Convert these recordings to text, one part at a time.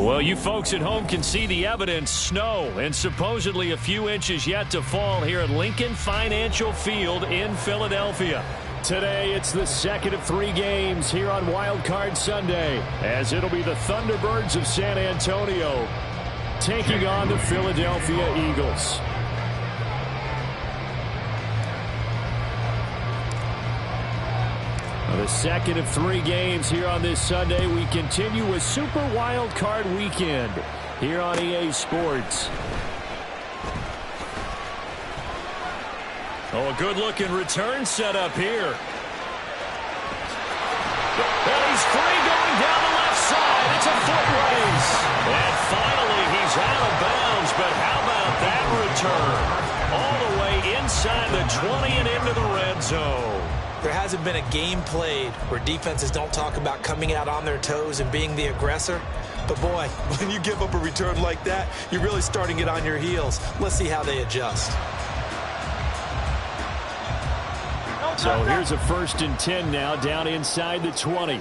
Well, you folks at home can see the evidence. Snow and supposedly a few inches yet to fall here at Lincoln Financial Field in Philadelphia. Today, it's the second of 3 games here on Wild Card Sunday, as it'll be the Thunderbirds of San Antonio taking on the Philadelphia Eagles. The second of 3 games here on this Sunday. We continue with Super Wild Card Weekend here on EA Sports. Oh, a good-looking return set up here. And he's free going down the left side. It's a foot race. And finally, he's out of bounds. But how about that return? All the way inside the 20 and into the red zone. There hasn't been a game played where defenses don't talk about coming out on their toes and being the aggressor. But, boy, when you give up a return like that, you're really starting it on your heels. Let's see how they adjust. So here's a 1st and 10 now, down inside the 20.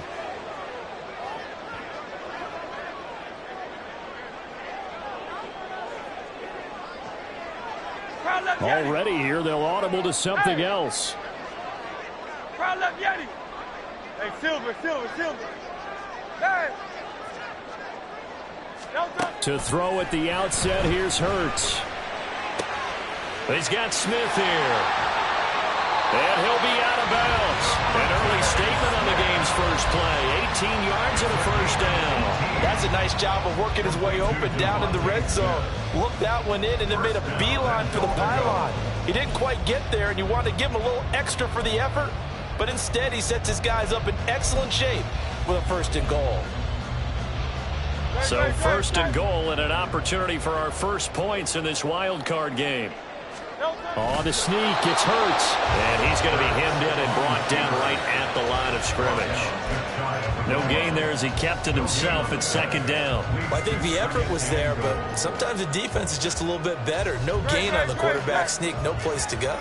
Already here, they'll audible to something else. Hey, Silver. Hey. To throw at the outset, here's Hurts. He's got Smith here. And he'll be out of bounds. An early statement on the game's first play. 18 yards and a first down. That's a nice job of working his way open down in the red zone. Looked that one in and then made a beeline for the pylon. He didn't quite get there, and you wanted to give him a little extra for the effort. But instead, he sets his guys up in excellent shape with a 1st and goal. So 1st and goal and an opportunity for our first points in this wild card game. Oh, the sneak. It's Hurts. And he's going to be hemmed in and brought down right at the line of scrimmage. No gain there as he kept it himself at 2nd down. Well, I think the effort was there, but sometimes the defense is just a little bit better. No gain on the quarterback sneak. No place to go.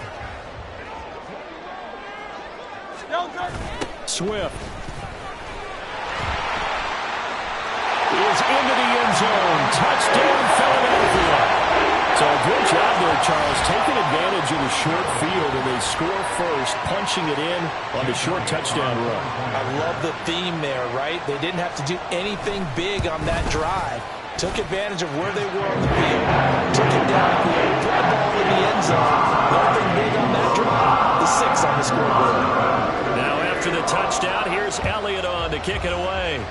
Swift is into the end zone. Touchdown, Philadelphia. So a good job there, Charles, taking advantage of the short field, and they score first, punching it in on the short touchdown run. I love the theme there, right? They didn't have to do anything big on that drive. Took advantage of where they were on the field, took it down the field, put the ball in the end zone. Nothing big on that drive. The 6 on the scoreboard. Now after the touchdown, here's Elliott on to kick it away.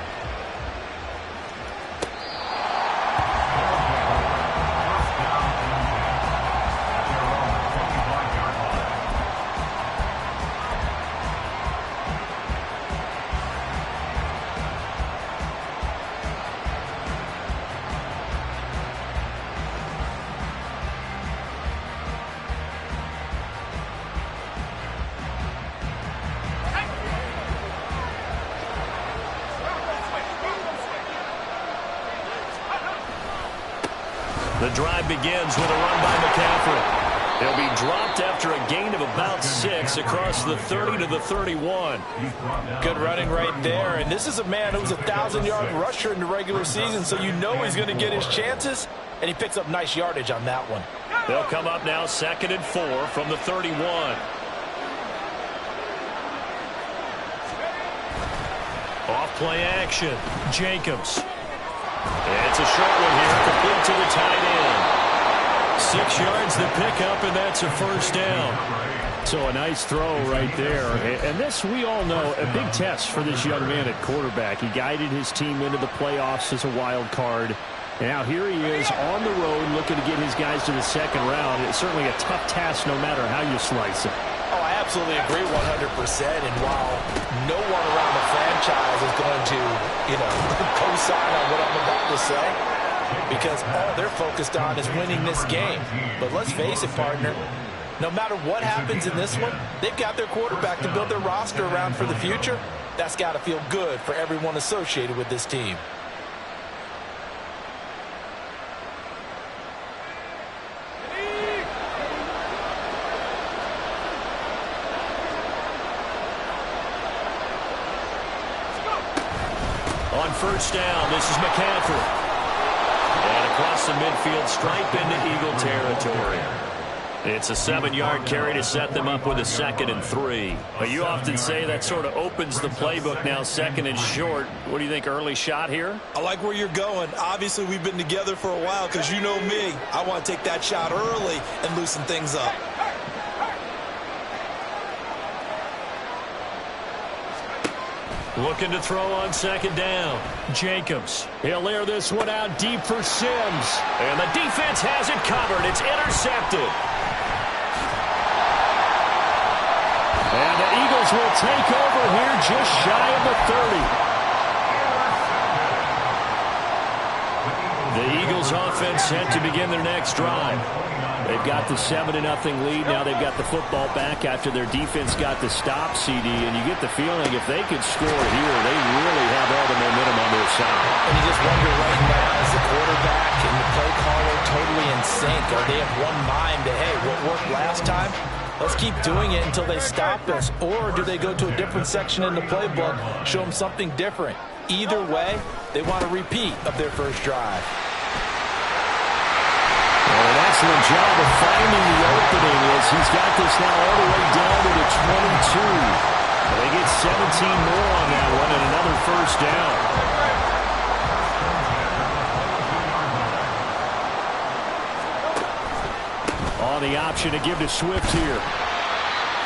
The drive begins with a run by McCaffrey. He'll be dropped after a gain of about 6 across the 30 to the 31. Good running right there. And this is a man who was a 1,000-yard rusher in the regular season, so you know he's going to get his chances, and he picks up nice yardage on that one. They'll come up now 2nd and 4 from the 31. Off play action. Jacobs. It's a short one here, complete to the tight end. 6 yards the pickup, and that's a first down. So a nice throw right there. And this, we all know, a big test for this young man at quarterback. He guided his team into the playoffs as a wild card. Now here he is on the road looking to get his guys to the 2nd round. It's certainly a tough task no matter how you slice it. Oh, I absolutely agree 100%. And while no one around the franchise is going to, co-sign on what I'm about to say, because all they're focused on is winning this game. But let's face it, partner, no matter what happens in this one, they've got their quarterback to build their roster around for the future. That's got to feel good for everyone associated with this team. On 1st down, this is McCaffrey. across the midfield stripe into Eagle territory. It's a 7-yard carry to set them up with a 2nd and 3. But you often say that sort of opens the playbook now, 2nd and short. What do you think, early shot here? I like where you're going. Obviously, we've been together for a while because you know me. I want to take that shot early and loosen things up. Looking to throw on 2nd down. Jacobs. He'll air this one out deep for Sims. And the defense has it covered. It's intercepted. And the Eagles will take over here just shy of the 30. The Eagles offense set to begin their next drive. They've got the 7-0 lead. Now they've got the football back after their defense got the stop, CD. And you get the feeling if they could score here, they really have all the momentum on their side. And you just wonder right now, is the quarterback and the play caller totally in sync? Are they of one mind that, hey, what worked last time? Let's keep doing it until they stop us. Or do they go to a different section in the playbook, show them something different? Either way, they want a repeat of their first drive. An excellent job of finding the opening as he's got this now all the way down to the 22. They get 17 more on that one and another first down. On the option to give to Swift here.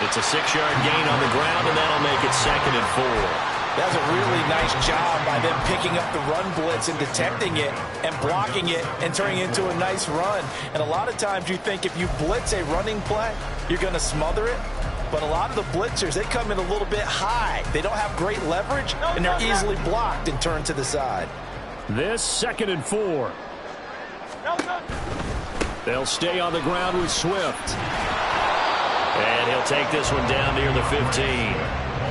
It's a 6-yard gain on the ground, and that'll make it 2nd and 4. That's a really nice job by them picking up the run blitz and detecting it and blocking it and turning it into a nice run. And a lot of times you think if you blitz a running play, you're going to smother it. But a lot of the blitzers, they come in a little bit high. They don't have great leverage, and they're easily blocked and turned to the side. This 2nd and 4. They'll stay on the ground with Swift. And he'll take this one down near the 15.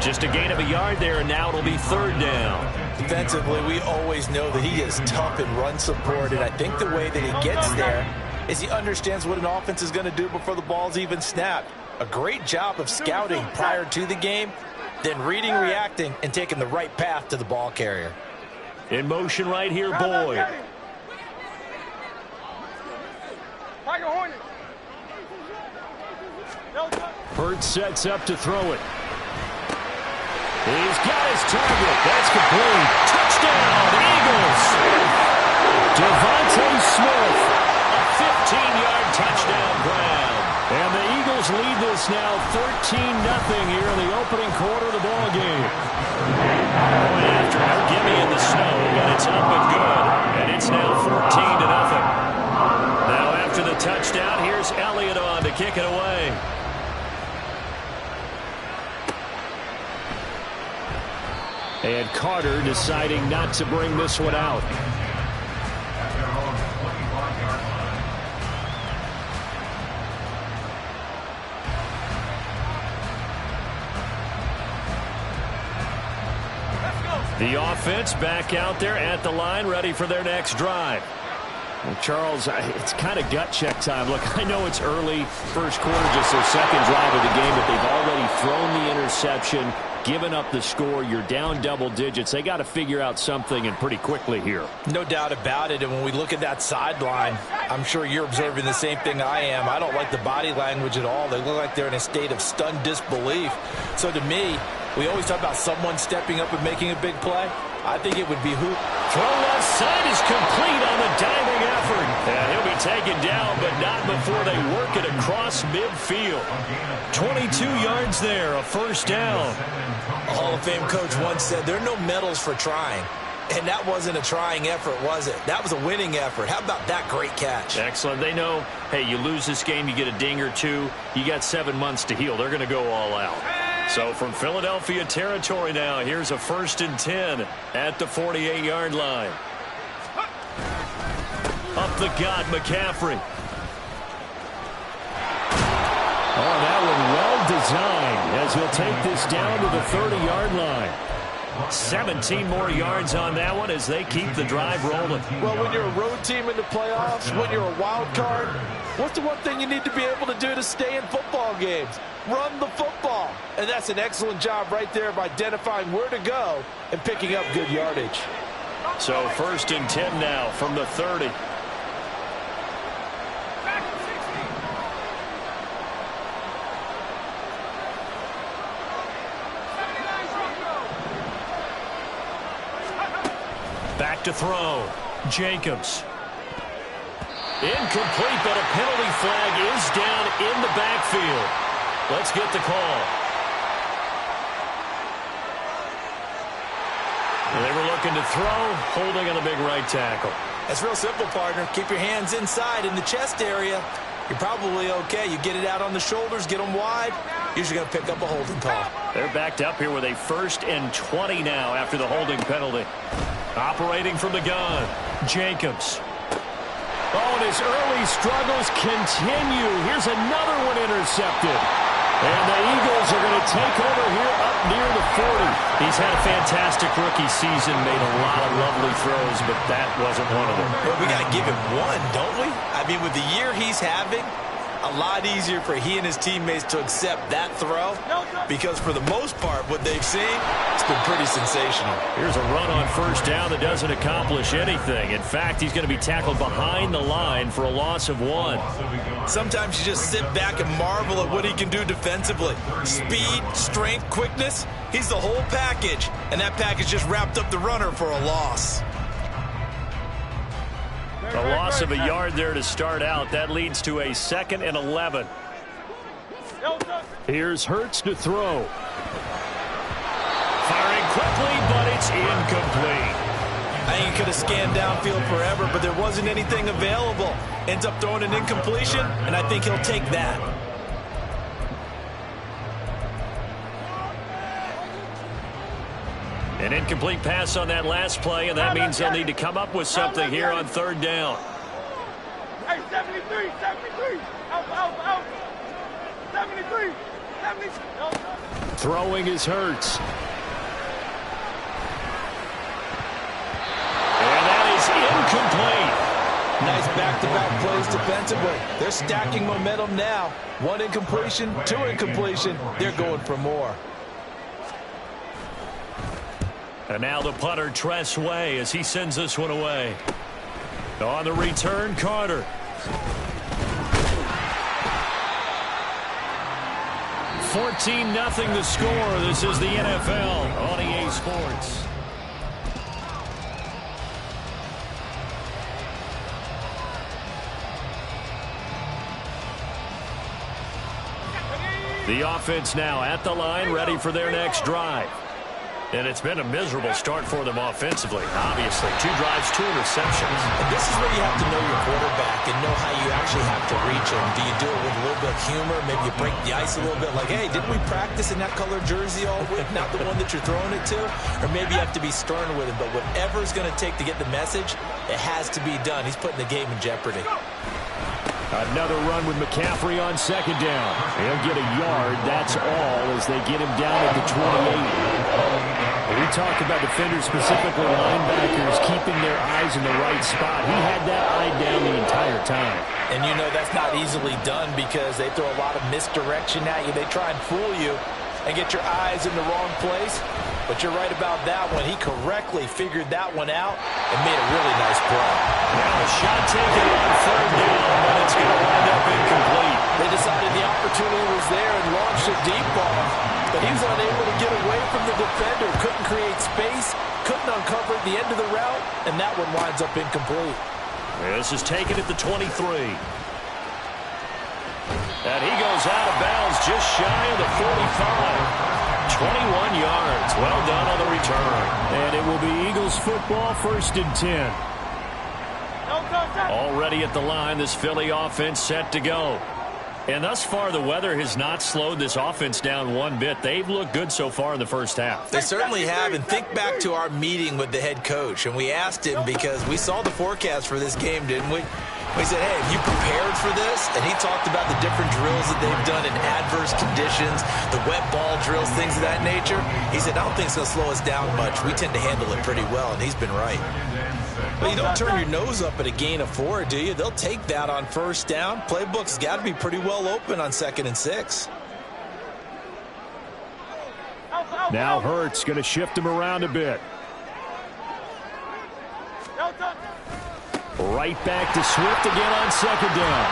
Just a gain of a yard there, and now it'll be 3rd down. Defensively, we always know that he is tough in run support, and I think the way that he gets there is he understands what an offense is going to do before the ball's even snapped. A great job of scouting prior to the game, then reading, reacting, and taking the right path to the ball carrier. In motion right here, Boyd. Hurts sets up to throw it. He's got his target. That's complete. Touchdown, Eagles. Devontae Smith, a 15-yard touchdown grab. And the Eagles lead this now 13-0 here in the opening quarter of the ball game. Going after it, gimme in the snow, but it's up and good. And it's now 14-0. Now after the touchdown, here's Elliott on to kick it away. And Carter deciding not to bring this one out. The offense back out there at the line, ready for their next drive. Well, Charles, it's kind of gut check time. Look, I know it's early, first quarter, just their 2nd drive of the game, but they've already thrown the interception, given up the score. You're down double digits. They got to figure out something, and pretty quickly here. No doubt about it. And when we look at that sideline, I'm sure you're observing the same thing I am. I don't like the body language at all. They look like they're in a state of stunned disbelief. So to me, we always talk about someone stepping up and making a big play. I think it would be who. Throw left side is complete on the diving effort. And he'll be taken down, but not before they work it across midfield. 22 yards there, a first down. A Hall of Fame coach once said, there are no medals for trying. And that wasn't a trying effort, was it? That was a winning effort. How about that great catch? Excellent. They know, hey, you lose this game, you get a ding or two. You got 7 months to heal. They're going to go all out. So from Philadelphia territory now, here's a 1st and 10 at the 48-yard line. Up the gut, McCaffrey. Oh, that one well designed as he'll take this down to the 30-yard line. 17 more yards on that one as they keep the drive rolling. Well, when you're a road team in the playoffs, when you're a wild card, what's the one thing you need to be able to do to stay in football games? Run the football. And that's an excellent job right there of identifying where to go and picking up good yardage. So 1st and 10 now from the 30. back to throw. Jacobs. Incomplete, but a penalty flag is down in the backfield. Let's get the call. They were looking to throw, holding on a big right tackle. That's real simple, partner. Keep your hands inside in the chest area. You're probably okay. You get it out on the shoulders, get them wide. Usually going to pick up a holding call. They're backed up here with a 1st and 20 now after the holding penalty. Operating from the gun, Jacobs. Oh, and his early struggles continue. Here's another one intercepted. And the Eagles are going to take over here up near the 40. He's had a fantastic rookie season, made a lot of lovely throws, but that wasn't one of them. Well, we got to give him one, don't we? I mean, with the year he's having, a lot easier for he and his teammates to accept that throw because for the most part, what they've seen, it's been pretty sensational. Here's a run on 1st down that doesn't accomplish anything. In fact, he's going to be tackled behind the line for a loss of 1. Sometimes you just sit back and marvel at what he can do defensively. Speed, strength, quickness, he's the whole package, and that package just wrapped up the runner for a loss. A loss of a yard there to start out. That leads to a 2nd and 11. Here's Hurts to throw. Firing quickly, but it's incomplete. I think he could have scanned downfield forever, but there wasn't anything available. Ends up throwing an incompletion, and I think he'll take that. An incomplete pass on that last play, and that means they'll need to come up with something here on 3rd down. Hey, 73, 73. Out. 73, 73. Throwing is Hurts. And that is incomplete. Nice back-to-back plays defensively. They're stacking momentum now. 1 incompletion, 2 incompletion. They're going for more. And now the punter, Tress Way, as he sends this one away. On the return, Carter. 14-0 the score. This is the NFL on EA Sports. The offense now at the line, ready for their next drive. And it's been a miserable start for them offensively, obviously. 2 drives, 2 interceptions. And this is where you have to know your quarterback and know how you actually have to reach him. Do you do it with a little bit of humor? Maybe you break the ice a little bit like, hey, didn't we practice in that color jersey all week? Not the one that you're throwing it to? Or maybe you have to be sterner with him. But whatever it's going to take to get the message, it has to be done. He's putting the game in jeopardy. Another run with McCaffrey on 2nd down. He'll get a yard, that's all, as they get him down at the 28. We talked about defenders, specifically linebackers, keeping their eyes in the right spot. He had that eye down the entire time. And you know that's not easily done because they throw a lot of misdirection at you. They try and fool you and get your eyes in the wrong place. But you're right about that one. He correctly figured that one out and made a really nice play. Now a shot taken on 3rd down, but it's going to wind up incomplete. They decided the opportunity was there and launched a deep ball. But he was unable to get away from the defender. Couldn't create space. Couldn't uncover the end of the route. And that one winds up incomplete. This is taken at the 23. And he goes out of bounds just shy of the 45. 21 yards. Well done on the return. And it will be Eagles football, 1st and 10. Already at the line, this Philly offense set to go. And thus far, the weather has not slowed this offense down one bit. They've looked good so far in the first half. They certainly have. And think back to our meeting with the head coach. And we asked him because we saw the forecast for this game, didn't we? We said, hey, have you prepared for this? And he talked about the different drills that they've done in adverse conditions, the wet ball drills, things of that nature. He said, I don't think it's going to slow us down much. We tend to handle it pretty well, and he's been right. But you don't turn your nose up at a gain of 4, do you? They'll take that on 1st down. Playbook's got to be pretty well open on 2nd and 6. Now Hurts going to shift him around a bit. Right back to Swift again on 2nd down.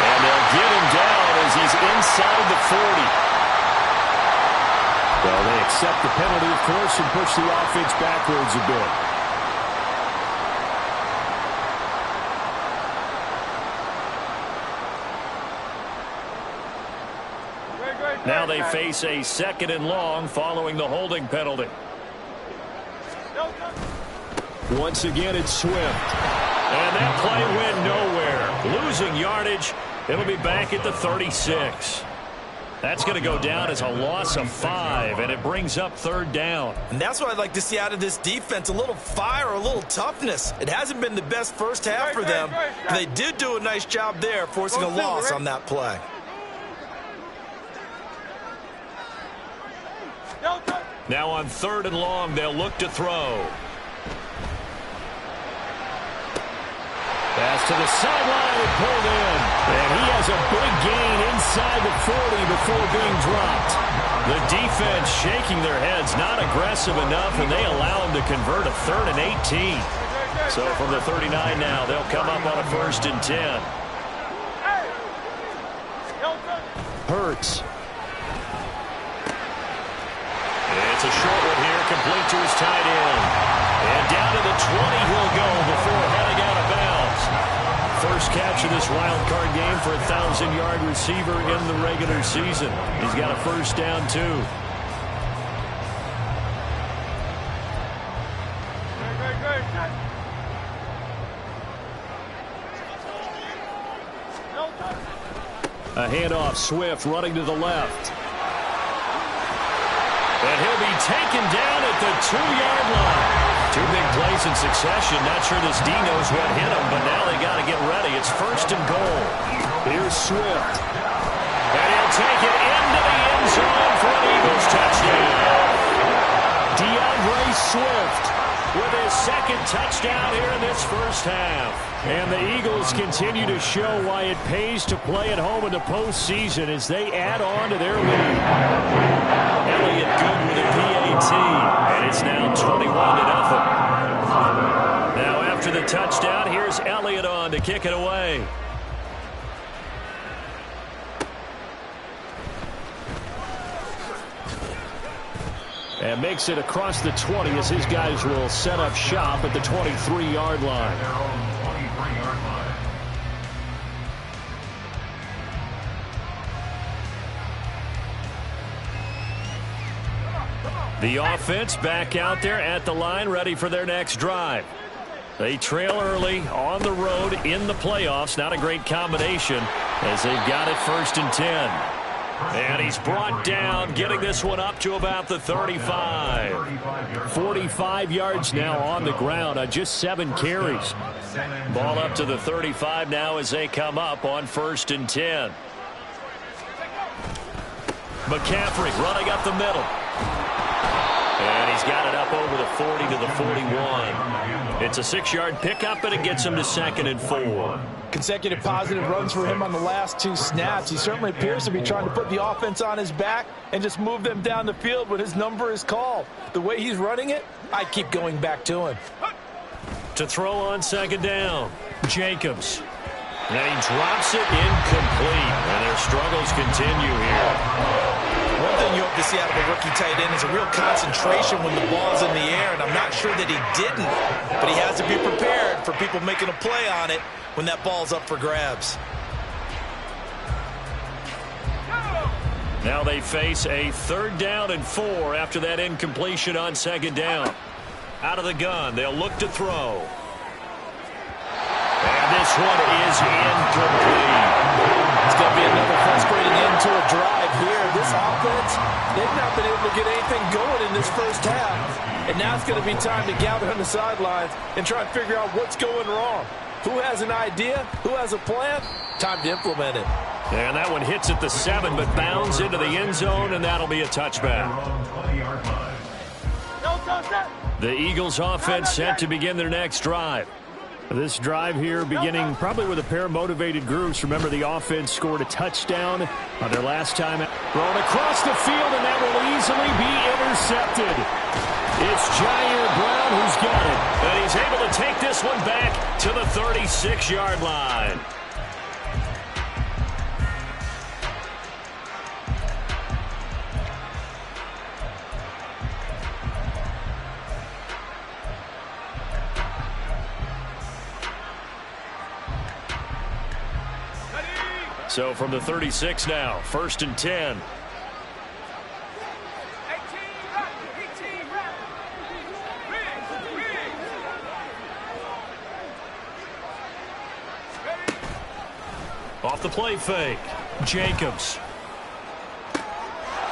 And they'll get him down as he's inside the 40. Well, they accept the penalty, of course, and push the offense backwards a bit. Now they face a 2nd and long following the holding penalty. Once again, it's Swift. And that play went nowhere. Losing yardage. It'll be back at the 36. That's going to go down as a loss of 5, and it brings up 3rd down. And that's what I'd like to see out of this defense, a little fire, a little toughness. It hasn't been the best first half for them, but they did do a nice job there, forcing a loss on that play. Now on 3rd and long, they'll look to throw. Pass to the sideline and pulled in. And he has a big gain inside the 40 before being dropped. The defense shaking their heads, not aggressive enough, and they allow him to convert a 3rd and 18. So from the 39 now, they'll come up on a 1st and 10. Hurts. It's a short one here, complete to his tight end. And down to the 20 he'll go before heading out of bounds. First catch of this wild card game for a 1,000-yard receiver in the regular season. He's got a 1st down, too. A handoff, Swift running to the left. And he'll be taken down at the 2-yard line. 2 big plays in succession. Not sure this D knows what hit him, but now they got to get ready. It's 1st and goal. Here's Swift. And he'll take it into the end zone for an Eagles touchdown. DeAndre Swift with his 2nd touchdown here in this first half. And the Eagles continue to show why it pays to play at home in the postseason as they add on to their lead. Elliott good with a PAT, and it's now 21-0. Now after the touchdown, here's Elliott on to kick it away. And makes it across the 20 as his guys will set up shop at the 23-yard line. The offense back out there at the line, ready for their next drive. They trail early on the road in the playoffs. Not a great combination as they've got it 1st and 10. And he's brought down, getting this one up to about the 35. 45 yards now on the ground on just 7 carries. Ball up to the 35 now as they come up on 1st and 10. McCaffrey running up the middle. And he's got it up over the 40 to the 41. It's a 6-yard pickup, and it gets him to 2nd and 4. Consecutive positive runs for him on the last 2 snaps. He certainly appears to be trying to put the offense on his back and just move them down the field when his number is called. The way he's running it, I keep going back to him. To throw on 2nd down, Jacobs. And he drops it incomplete, and their struggles continue here. One thing you hope to see out of a rookie tight end is a real concentration when the ball's in the air, and I'm not sure that he didn't, but he has to be prepared for people making a play on it when that ball's up for grabs. Now they face a 3rd down and 4 after that incompletion on 2nd down. Out of the gun, they'll look to throw. And this one is incomplete. It's going to be another frustrating end to a drive here. This offense, they've not been able to get anything going in this first half. And now it's going to be time to gather on the sidelines and try and figure out what's going wrong. Who has an idea? Who has a plan? Time to implement it. And that one hits at the 7, but bounds into the end zone, and that'll be a touchback. The Eagles offense set to begin their next drive. This drive here beginning probably with a pair of motivated groups. Remember, the offense scored a touchdown on their last time. Thrown across the field, and that will easily be intercepted. It's Jair Brown who's got it. And he's able to take this one back to the 36-yard line. So from the 36 now, 1st and 10. Off the play fake. Jacobs.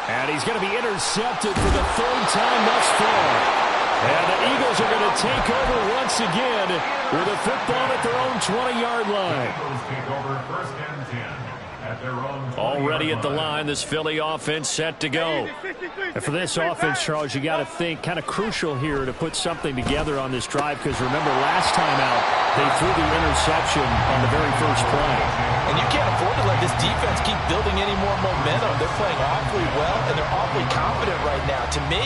And he's going to be intercepted for the third time thus far. And the Eagles are going to take over once again with a football at their own 20-yard line. Eagles take over 1st and 10 at their own 20-yard Already at the line, this Philly offense set to go. And for this offense, Charles, you got to think kind of crucial here to put something together on this drive, because remember last time out, they threw the interception on the very first play. And you can't afford to let this defense keep building any more momentum. They're playing awfully well, and they're awfully confident right now. To me,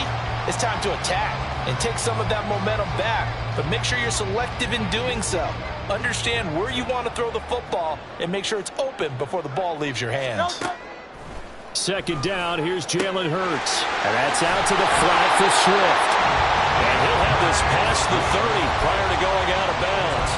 it's time to attack and take some of that momentum back. But make sure you're selective in doing so. Understand where you want to throw the football and make sure it's open before the ball leaves your hands. Second down, here's Jalen Hurts. And that's out to the flat for Swift. And he'll have this past the 30 prior to going out of bounds.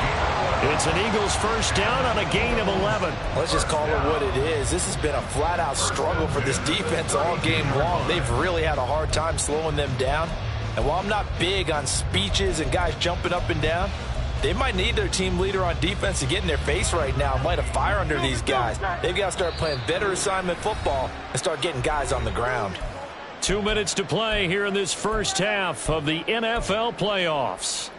It's an Eagles first down on a gain of 11. Let's just call it what it is. This has been a flat-out struggle for this defense all game long. They've really had a hard time slowing them down. And while I'm not big on speeches and guys jumping up and down, they might need their team leader on defense to get in their face right now and light a fire under these guys. They've got to start playing better assignment football and start getting guys on the ground. 2 minutes to play here in this first half of the NFL playoffs.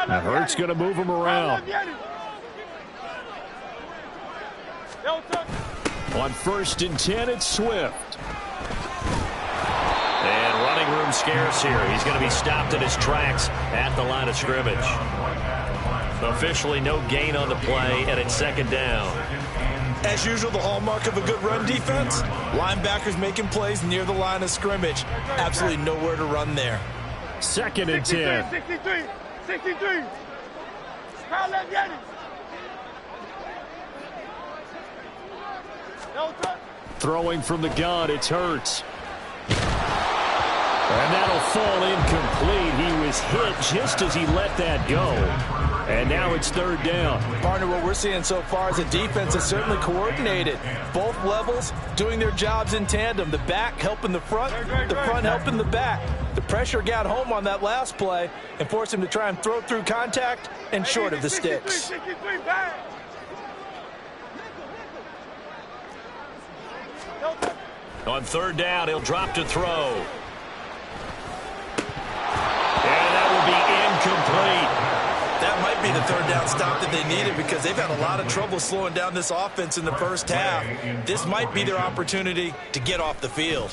Now Hurts going to move him around. On 1st and 10, it's Swift. And running room scarce here. He's going to be stopped in his tracks at the line of scrimmage. Officially no gain on the play, and it's second down. As usual, the hallmark of a good run defense, linebackers making plays near the line of scrimmage. Absolutely nowhere to run there. 2nd and 10. 63. Kyle, let's get it. Throwing from the gun, it's Hurts. And that'll fall incomplete. He was hit just as he let that go. And now it's third down. Partner, what we're seeing so far is a defense that's certainly coordinated. Both levels doing their jobs in tandem. The back helping the front helping the back. The pressure got home on that last play and forced him to try and throw through contact and short of the sticks. On third down, he'll drop to throw. And that will be incomplete. That might be the third down stop that they needed, because they've had a lot of trouble slowing down this offense in the first half. This might be their opportunity to get off the field.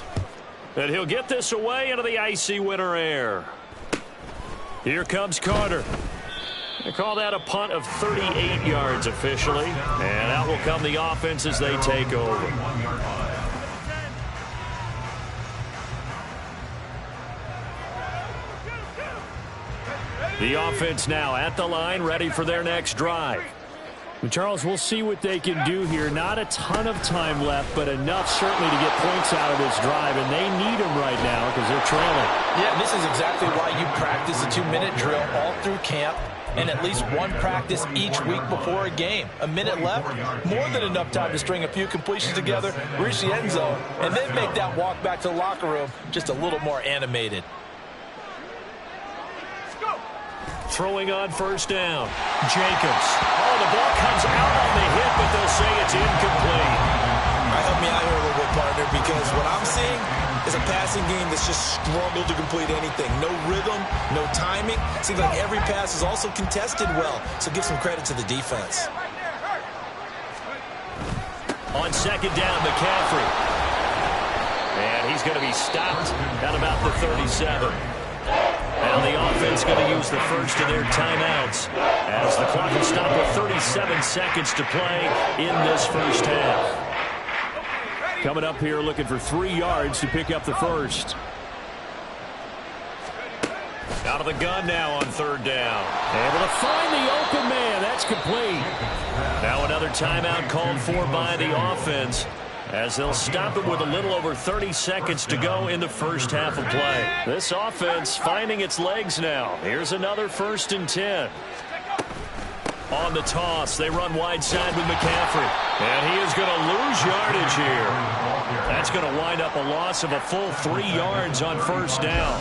And he'll get this away into the icy winter air. Here comes Carter. They call that a punt of 38 yards officially. And out will come the offense as they take over. The offense now at the line, ready for their next drive. Well, Charles, we'll see what they can do here. Not a ton of time left, but enough certainly to get points out of this drive, and they need them right now because they're trailing. Yeah, this is exactly why you practice a 2-minute drill all through camp and at least one practice each week before a game. A minute left, more than enough time to string a few completions together, reach the end zone, and then make that walk back to the locker room just a little more animated. Throwing on first down. Jacobs. Oh, the ball comes out on the hit, but they'll say it's incomplete. All right, help me out here a little bit, partner, because what I'm seeing is a passing game that's just struggled to complete anything. No rhythm, no timing. Seems like every pass is also contested well, so give some credit to the defense. On second down, McCaffrey. And he's going to be stopped at about the 37. Now the offense going to use the first of their timeouts as the clock will stop with 37 seconds to play in this first half. Coming up here looking for 3 yards to pick up the first. Out of the gun now on third down. Able to find the open man. That's complete. Now another timeout called for by the offense, as they'll stop it with a little over 30 seconds to go in the first half of play. This offense finding its legs now. Here's another 1st and 10. On the toss, they run wide side with McCaffrey. And he is going to lose yardage here. That's going to wind up a loss of a full 3 yards on first down.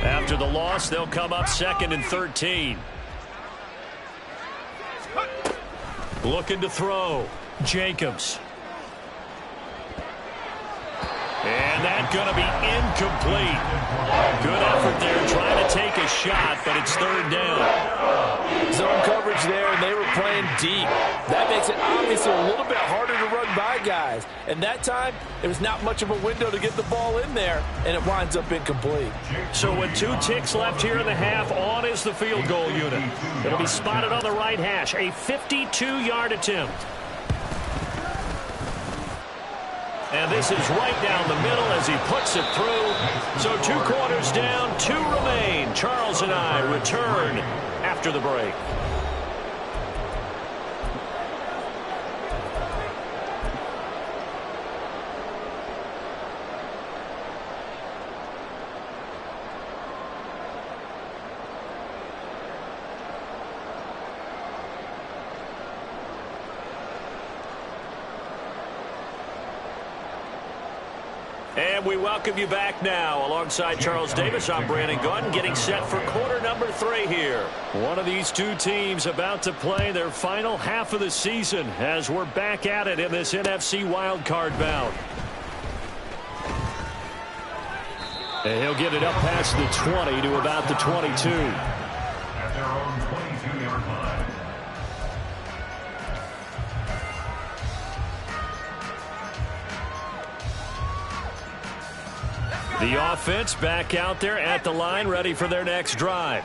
After the loss, they'll come up 2nd and 13. Looking to throw. Jacobs. And that's going to be incomplete. Good effort there trying to take a shot, but it's 3rd down. Zone coverage there, and they were playing deep. That makes it obviously a little bit harder to run by guys. And that time, there was not much of a window to get the ball in there, and it winds up incomplete. So with 2 ticks left here in the half, on is the field goal unit. It'll be spotted on the right hash, a 52-yard attempt. And this is right down the middle as he puts it through. So 2 quarters down, 2 remain. Charles and I return after the break. And we welcome you back now. Alongside Charles Davis, I'm Brandon Gaudin, getting set for quarter number 3 here. One of these 2 teams about to play their final half of the season as we're back at it in this NFC wildcard bout. And he'll get it up past the 20 to about the 22. At their own 22-yard line. The offense back out there at the line, ready for their next drive.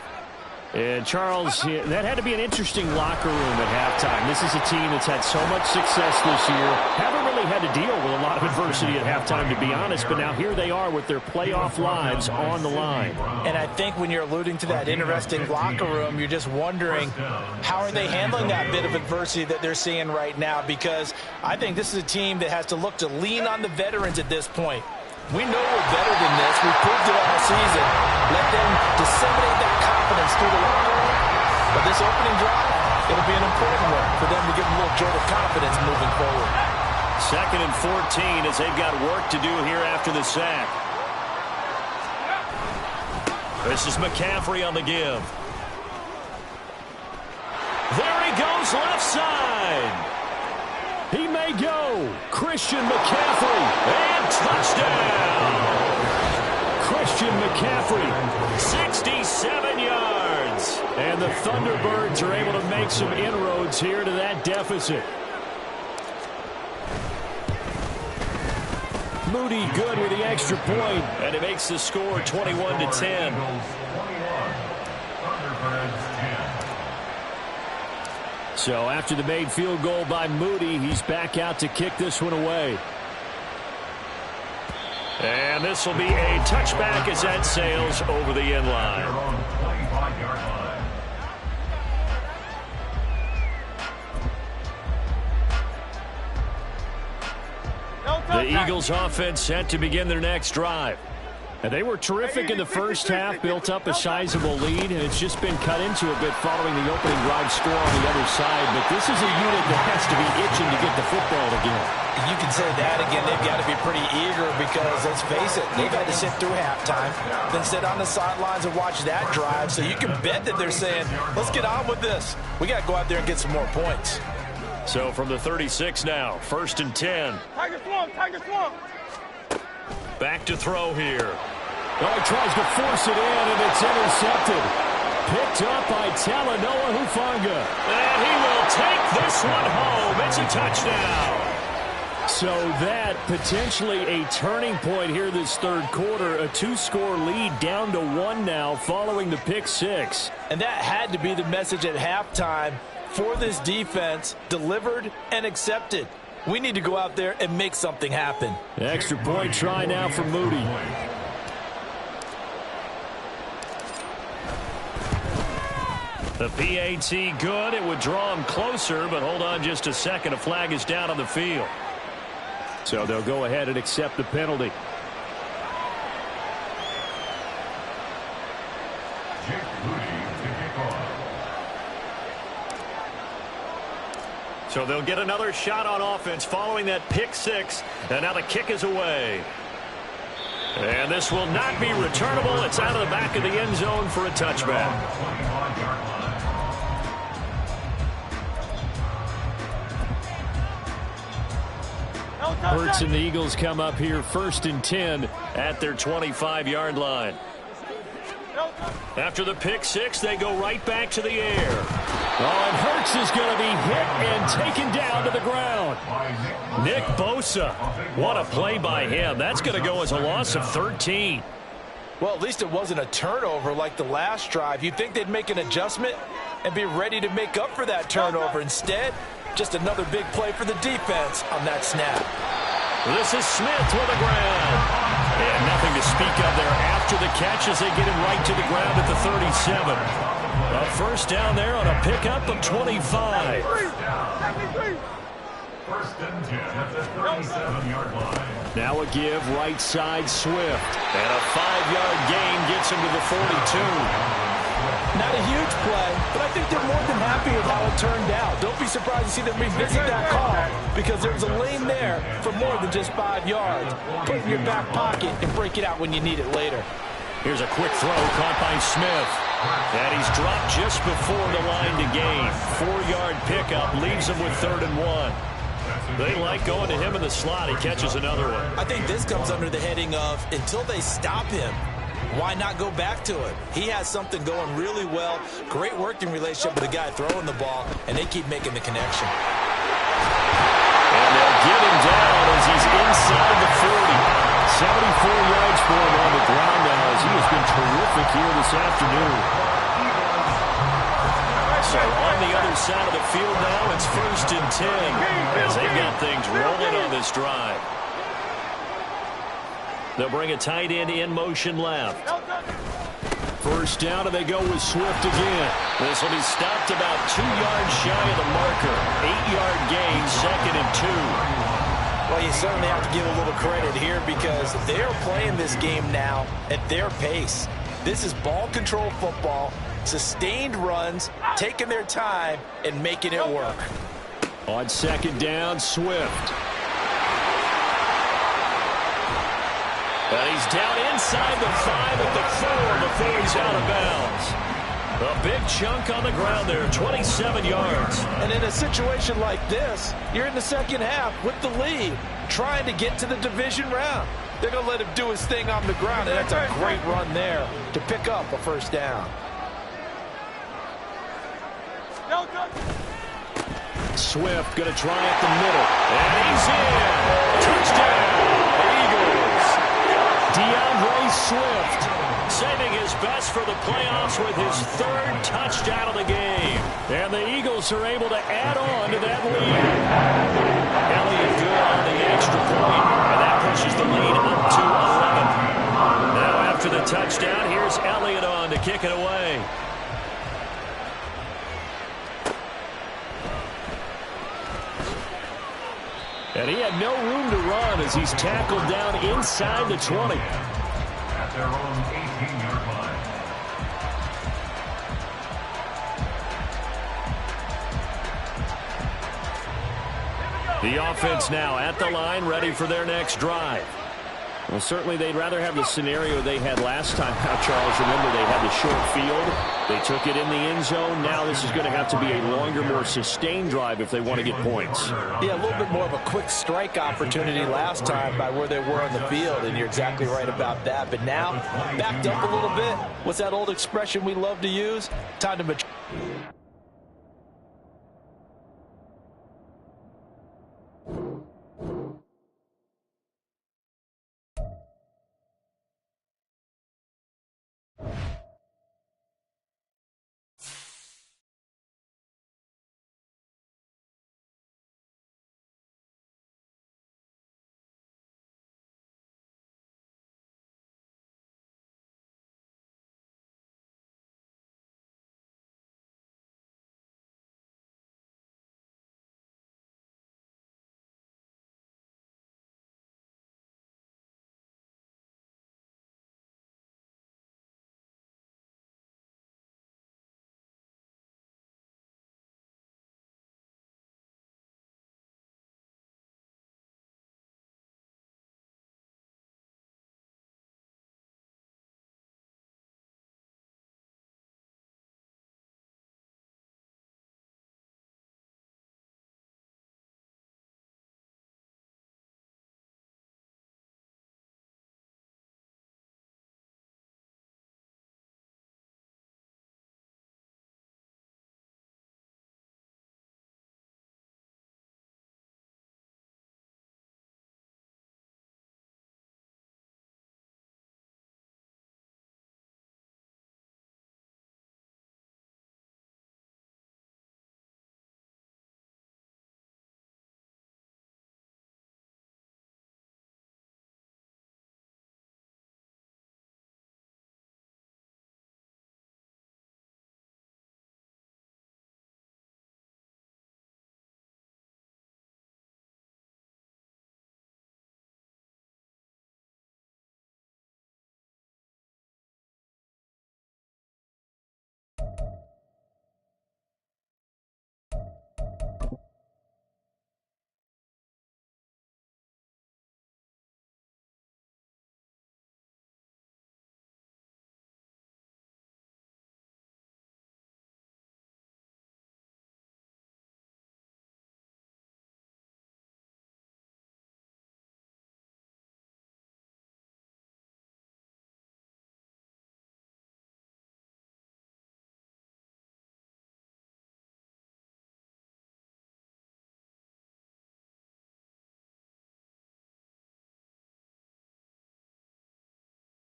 And Charles, that had to be an interesting locker room at halftime. This is a team that's had so much success this year. Haven't really had to deal with a lot of adversity at halftime, to be honest. But now here they are with their playoff lives on the line. And I think when you're alluding to that interesting locker room, you're just wondering how are they handling that bit of adversity that they're seeing right now? Because I think this is a team that has to look to lean on the veterans at this point. We know we're better than this. We've proved it all season. Let them disseminate that confidence through the locker room. But this opening drive, it'll be an important one for them to give them a little jolt of confidence moving forward. 2nd and 14 as they've got work to do here after the sack. This is McCaffrey on the give. There he goes left side. He may go. Christian McCaffrey. And touchdown. Christian McCaffrey, 67 yards. And the Thunderbirds are able to make some inroads here to that deficit. Moody good with the extra point. And it makes the score 21-10. So after the made field goal by Moody, he's back out to kick this one away. And this will be a touchback as that sails over the end line. The Eagles offense set to begin their next drive. And they were terrific in the first half, built up a sizable lead, and it's just been cut into a bit following the opening drive score on the other side. But this is a unit that has to be itching to get the football again. You can say that again. They've got to be pretty eager because, let's face it, they've had to sit through halftime, then sit on the sidelines and watch that drive. So you can bet that they're saying, let's get on with this. We got to go out there and get some more points. So from the 36 now, 1st and 10. Tiger swamp, Tiger swamp. Back to throw here. Oh, he tries to force it in, and it's intercepted. Picked up by Talanoa Hufanga. And he will take this one home. It's a touchdown. So that potentially a turning point here this third quarter. A 2-score lead down to 1 now following the pick 6. And that had to be the message at halftime for this defense, delivered and accepted. We need to go out there and make something happen. Extra point try now for Moody. The PAT good. It would draw him closer, but hold on just a second. A flag is down on the field. So they'll go ahead and accept the penalty. So they'll get another shot on offense following that pick six. And now the kick is away. And this will not be returnable. It's out of the back of the end zone for a touchback. Hurts and the Eagles come up here 1st and 10 at their 25-yard line. After the pick six, they go right back to the air. Oh, and Hurts is going to be hit and taken down to the ground. Nick Bosa, what a play by him. That's going to go as a loss of 13. Well, at least it wasn't a turnover like the last drive. You'd think they'd make an adjustment and be ready to make up for that turnover. Instead, just another big play for the defense on that snap. This is Smith to the ground. And nothing to speak of there after the catch as they get him right to the ground at the 37. A first down there on a pickup of 25. 1st and 10 at the 37-yard line. Now a give right side Swift. And a 5-yard gain gets him to the 42. Not a huge play, but I think they're more than happy with how it turned out. Don't be surprised to see them revisit that call because there's a lane there for more than just 5 yards. Put it in your back pocket and break it out when you need it later. Here's a quick throw caught by Smith. And he's dropped just before the line to gain. 4-yard pickup leaves him with 3rd and 1. They like going to him in the slot. He catches another one. I think this comes under the heading of until they stop him, why not go back to it? He has something going really well. Great working relationship with the guy throwing the ball, and they keep making the connection. And they'll get him down as he's inside the 40. 74 yards for him on the ground now as he has been terrific here this afternoon. So on the other side of the field now, it's 1st and 10 as they've got things rolling on this drive. They'll bring a tight end in motion left. First down, and they go with Swift again. This will be stopped about 2 yards shy of the marker. 8-yard gain, 2nd and 2. Well, you certainly have to give a little credit here because they're playing this game now at their pace. This is ball control football, sustained runs, taking their time, and making it work. On 2nd down, Swift. And he's down inside the 5 at the 4 before he's out of bounds. A big chunk on the ground there, 27 yards. And in a situation like this, you're in the second half with the lead, trying to get to the division round. They're going to let him do his thing on the ground, and that's a great run there to pick up a first down. Swift going to try at the middle. And he's in. Touchdown, Eagles. DeAndre Swift saving his best for the playoffs with his 3rd touchdown of the game. And the Eagles are able to add on to that lead. Elliott good on the extra point, and that pushes the lead up to 11. Now after the touchdown, here's Elliott on to kick it away. And he had no room to run as he's tackled down inside the 20. At their own 18-yard line. The offense now at the line, ready for their next drive. Well, certainly they'd rather have the scenario they had last time out, Charles. Remember, they had the short field. They took it in the end zone. Now this is going to have to be a longer, more sustained drive if they want to get points. Yeah, a little bit more of a quick strike opportunity last time by where they were on the field, and you're exactly right about that. But now, backed up a little bit. What's that old expression we love to use? Time to mature.